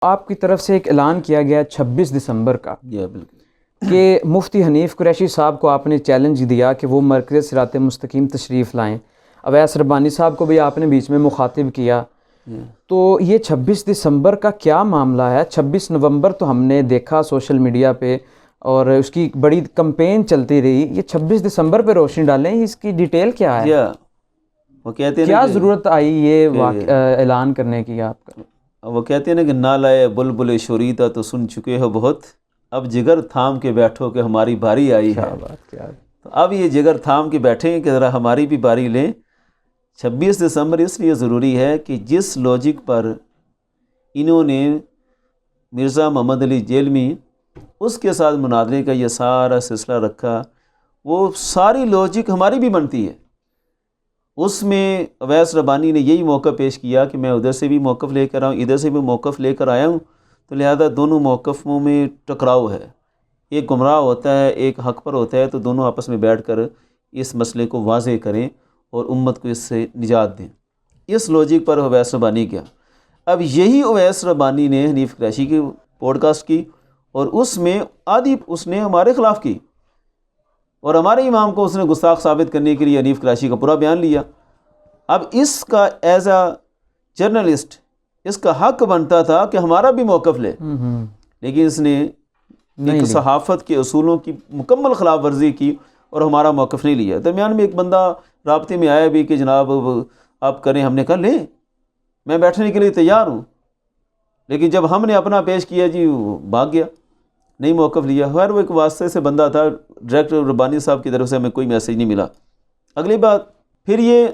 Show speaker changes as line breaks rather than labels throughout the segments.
آپ کی طرف سے ایک اعلان کیا گیا 26 دسمبر کا
بالکل
کہ مفتی حنیف قریشی صاحب کو آپ نے چیلنج دیا کہ وہ مرکز صراط مستقیم تشریف لائیں. اویس ربانی صاحب کو بھی آپ نے بیچ میں مخاطب کیا. تو یہ 26 دسمبر کا کیا معاملہ ہے؟ 26 نومبر تو ہم نے دیکھا سوشل میڈیا پہ اور اس کی بڑی کمپین چلتی رہی. یہ 26 دسمبر پہ روشنی ڈالیں، اس کی ڈیٹیل کیا ہے؟
وہ کہتے ہیں
کیا ضرورت آئی یہ اعلان کرنے کی آپ کا؟
وہ کہتے ہیں نا کہ نہ لائے بلبل شوریدہ تو سن چکے ہو بہت، اب جگر تھام کے بیٹھو کہ ہماری باری آئی ہے. تو اب یہ جگر تھام کے بیٹھیں کہ ذرا ہماری بھی باری لیں. 26 دسمبر اس لیے ضروری ہے کہ جس لوجک پر انہوں نے مرزا محمد علی جیلمی اس کے ساتھ مناظرے کا یہ سارا سلسلہ رکھا، وہ ساری لوجک ہماری بھی بنتی ہے. اس میں اویس ربانی نے یہی موقع پیش کیا کہ میں ادھر سے بھی موقف لے کر آؤں، ادھر سے بھی موقف لے کر آیا ہوں، تو لہذا دونوں موقفوں میں ٹکراؤ ہے. ایک گمراہ ہوتا ہے، ایک حق پر ہوتا ہے، تو دونوں آپس میں بیٹھ کر اس مسئلے کو واضح کریں اور امت کو اس سے نجات دیں. اس لوجک پر اویس ربانی کیا. اب یہی اویس ربانی نے حنیف قریشی کی پوڈ کاسٹ کی اور اس میں آدھی اس نے ہمارے خلاف کی اور ہمارے امام کو اس نے گستاخ ثابت کرنے کے لیے حنیف قریشی کا پورا بیان لیا. اب اس کا ایز اے جرنلسٹ اس کا حق بنتا تھا کہ ہمارا بھی موقف لے، لیکن اس نے ایک صحافت کے اصولوں کی مکمل خلاف ورزی کی اور ہمارا موقف نہیں لیا. درمیان میں ایک بندہ رابطے میں آیا بھی کہ جناب آپ کریں، ہم نے کہا لیں، میں بیٹھنے کے لیے تیار ہوں، لیکن جب ہم نے اپنا پیش کیا جی وہ بھاگ گیا، نہیں موقف لیا. خیر وہ ایک واسطے سے بندہ تھا، ڈائریکٹر ربانی صاحب کی طرف سے ہمیں کوئی میسیج نہیں ملا. اگلی بات پھر یہ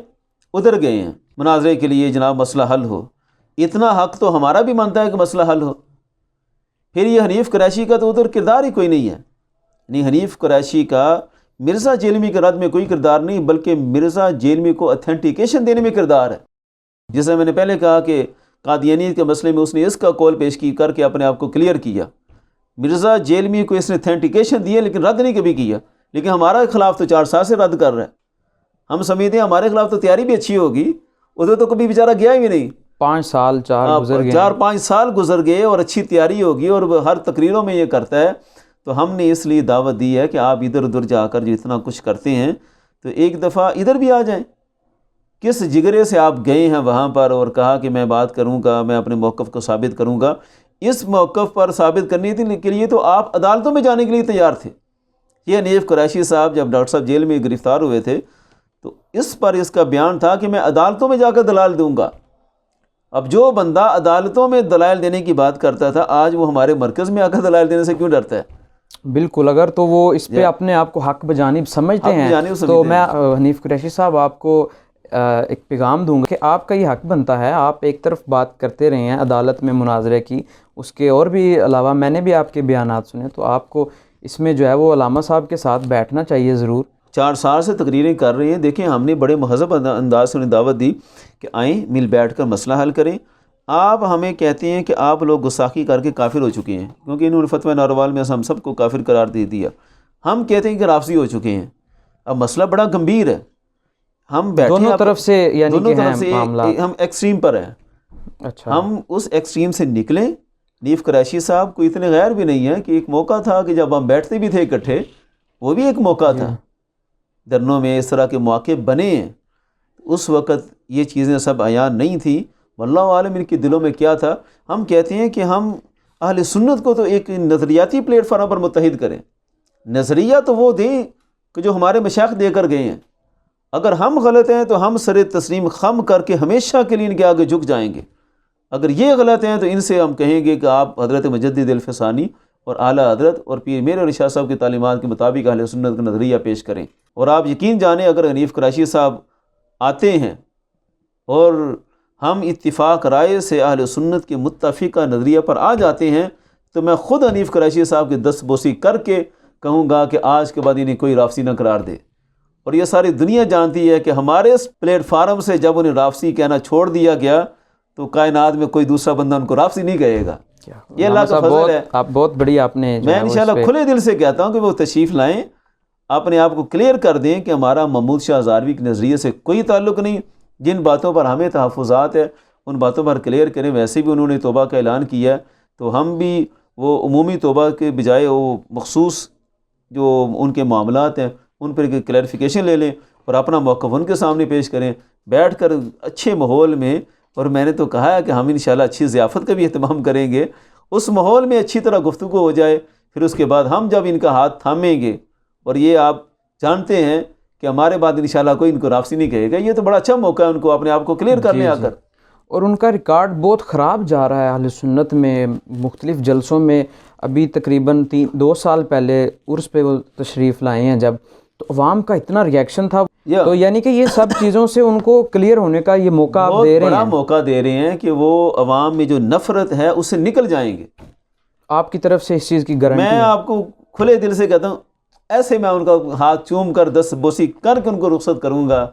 ادھر گئے ہیں مناظرے کے لیے، جناب مسئلہ حل ہو. اتنا حق تو ہمارا بھی مانتا ہے کہ مسئلہ حل ہو. پھر یہ حنیف قریشی کا تو ادھر کردار ہی کوئی نہیں ہے. نہیں، حنیف قریشی کا مرزا جیلمی کے رد میں کوئی کردار نہیں، بلکہ مرزا جیلمی کو اتھینٹیکیشن دینے میں کردار ہے. جیسے میں نے پہلے کہا کہ قادیانیت کے مسئلے میں اس نے اس کا کول پیش کی کر کے اپنے آپ کو کلیئر کیا. مرزا جیلمی کو اس نے اتھینٹیکیشن دی ہے لیکن رد نہیں کبھی کیا. لیکن ہمارے خلاف تو 4 سال سے رد کر رہا ہے. ہم سمجھتے ہیں ہمارے خلاف تو تیاری بھی اچھی ہوگی، ادھر تو کبھی بیچارہ گیا ہی نہیں.
5 سال
4-5 سال گزر گئے اور اچھی تیاری ہوگی اور ہر تقریروں میں یہ کرتا ہے. تو ہم نے اس لیے دعوت دی ہے کہ آپ ادھر ادھر جا کر جو اتنا کچھ کرتے ہیں تو ایک دفعہ ادھر بھی آ جائیں. کس جگرے سے آپ گئے ہیں وہاں پر اور کہا کہ میں بات کروں گا، میں اپنے موقف کو ثابت کروں گا. اس موقف پر ثابت کرنے کے لیے تو آپ عدالتوں میں جانے کے لیے تیار تھے. یہ حنیف قریشی صاحب جب ڈاکٹر صاحب جیل میں گرفتار ہوئے تھے تو اس پر اس کا بیان تھا کہ میں عدالتوں میں جا کر دلائل دوں گا. اب جو بندہ عدالتوں میں دلائل دینے کی بات کرتا تھا آج وہ ہمارے مرکز میں آ کر دلائل دینے سے کیوں ڈرتا ہے؟
بالکل، اگر تو وہ اس پہ اپنے آپ کو حق بجانب سمجھتے ہیں تو میں حنیف قریشی صاحب آپ کو ایک پیغام دوں گا کہ آپ کا یہ حق بنتا ہے. آپ ایک طرف بات کرتے رہے ہیں عدالت میں مناظرے کی، اس کے اور بھی علاوہ میں نے بھی آپ کے بیانات سنے، تو آپ کو اس میں جو ہے وہ علامہ صاحب کے ساتھ بیٹھنا چاہیے ضرور.
4 سال سے تقریریں کر رہے ہیں. دیکھیں ہم نے بڑے مہذب انداز سے انہیں دعوت دی کہ آئیں مل بیٹھ کر مسئلہ حل کریں. آپ ہمیں کہتے ہیں کہ آپ لوگ گستاخی کر کے کافر ہو چکے ہیں، کیونکہ انہوں نے فتویٰ ناروال میں ہم سب کو کافر قرار دے دیا. ہم کہتے ہیں کہ رافضی ہو چکے ہیں. اب مسئلہ بڑا گمبھیر ہے. ہم بیٹھے
دونوں طرف سے، یعنی
دونوں
کہ
طرف سے ہم ایکسٹریم پر ہیں.
اچھا،
ہم اس ایکسٹریم سے نکلیں. حنیف قریشی صاحب کو اتنے غیر بھی نہیں ہے کہ ایک موقع تھا کہ جب ہم بیٹھتے بھی تھے اکٹھے، وہ بھی ایک موقع تھا. دھرنوں میں اس طرح کے مواقع بنے ہیں. اس وقت یہ چیزیں سب عیاں نہیں تھیں. واللہ عالم ان کے دلوں میں کیا تھا. ہم کہتے ہیں کہ ہم اہل سنت کو تو ایک نظریاتی پلیٹ فارم پر متحد کریں. نظریہ تو وہ دیں کہ جو ہمارے مشائخ دے کر گئے ہیں. اگر ہم غلط ہیں تو ہم سر تسلیم خم کر کے ہمیشہ کے لیے ان کے آگے جھک جائیں گے. اگر یہ غلط ہیں تو ان سے ہم کہیں گے کہ آپ حضرت مجدد الفسانی اور اعلیٰ حضرت اور پیر میر علی شاہ صاحب کی تعلیمات کے مطابق اہل سنت کا نظریہ پیش کریں. اور آپ یقین جانیں اگر حنیف قریشی صاحب آتے ہیں اور ہم اتفاق رائے سے اہل سنت کے متفقہ نظریہ پر آ جاتے ہیں تو میں خود حنیف قریشی صاحب کی دست بوسی کر کے کہوں گا کہ آج کے بعد انہیں کوئی رافضی نہ قرار دے. اور یہ ساری دنیا جانتی ہے کہ ہمارے اس پلیٹ فارم سے جب انہیں رافضی کہنا چھوڑ دیا گیا تو کائنات میں کوئی دوسرا بندہ ان کو رافضی نہیں کہے گا. یہ اللہ کا فضل ہے.
آپ بہت بڑی آپ نے
میں انشاءاللہ کھلے دل سے کہتا ہوں کہ وہ تشریف لائیں، اپنے آپ کو کلیئر کر دیں کہ ہمارا محمود شاہ ہزاروی کے نظریے سے کوئی تعلق نہیں. جن باتوں پر ہمیں تحفظات ہے ان باتوں پر کلیئر کریں. ویسے بھی انہوں نے توبہ کا اعلان کیا ہے تو ہم بھی وہ عمومی توبہ کے بجائے وہ مخصوص جو ان کے معاملات ہیں ان پر کلیریفیکیشن لے لیں اور اپنا موقف ان کے سامنے پیش کریں بیٹھ کر اچھے ماحول میں. اور میں نے تو کہا ہے کہ ہم انشاءاللہ اچھی ضیافت کا بھی اہتمام کریں گے, اس ماحول میں اچھی طرح گفتگو ہو جائے, پھر اس کے بعد ہم جب ان کا ہاتھ تھامیں گے, اور یہ آپ جانتے ہیں کہ ہمارے بعد انشاءاللہ کوئی ان کو واپسی نہیں کہے گا, یہ تو بڑا اچھا موقع ہے ان کو اپنے آپ کو کلیئر کرنے آ کر.
اور ان کا ریکارڈ بہت خراب جا رہا ہے اہل سنت میں, مختلف جلسوں میں. ابھی تقریباً 2 سال پہلے عرس پہ وہ تشریف لائے ہیں جب, تو عوام کا اتنا ریئیکشن تھا. تو یعنی کہ یہ سب چیزوں سے ان کو کلیئر ہونے کا یہ موقع آپ دے رہے ہیں,
بڑا موقع دے رہے ہیں کہ وہ عوام میں جو نفرت ہے اس سے نکل جائیں گے.
آپ کی طرف سے اس چیز کی گارنٹی؟
میں آپ کو کھلے دل سے کہتا ہوں, ایسے میں ان کا ہاتھ چوم کر دست بوسی کر کے ان کو رخصت کروں گا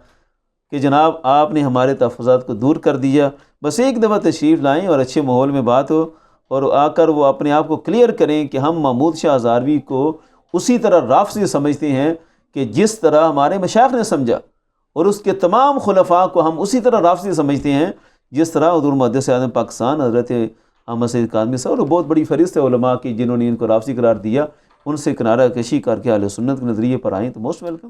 کہ جناب آپ نے ہمارے تحفظات کو دور کر دیا. بس ایک دفعہ تشریف لائیں اور اچھے ماحول میں بات ہو, اور آ کر وہ اپنے آپ کو کلیئر کریں کہ ہم محمود شاہ ہزاروی کو اسی طرح رافضی سمجھتے ہیں کہ جس طرح ہمارے مشائخ نے سمجھا, اور اس کے تمام خلفاء کو ہم اسی طرح رافضی سمجھتے ہیں جس طرح حضور محدث اعظم پاکستان حضرت احمد سید کاظمی صاحب, اور بہت بڑی فہرست ہے علماء کی جنہوں نے ان کو رافضی قرار دیا, ان سے کنارہ کشی کر کے اہل سنت کے نظریے پر آئیں تو موسٹ ویلکم.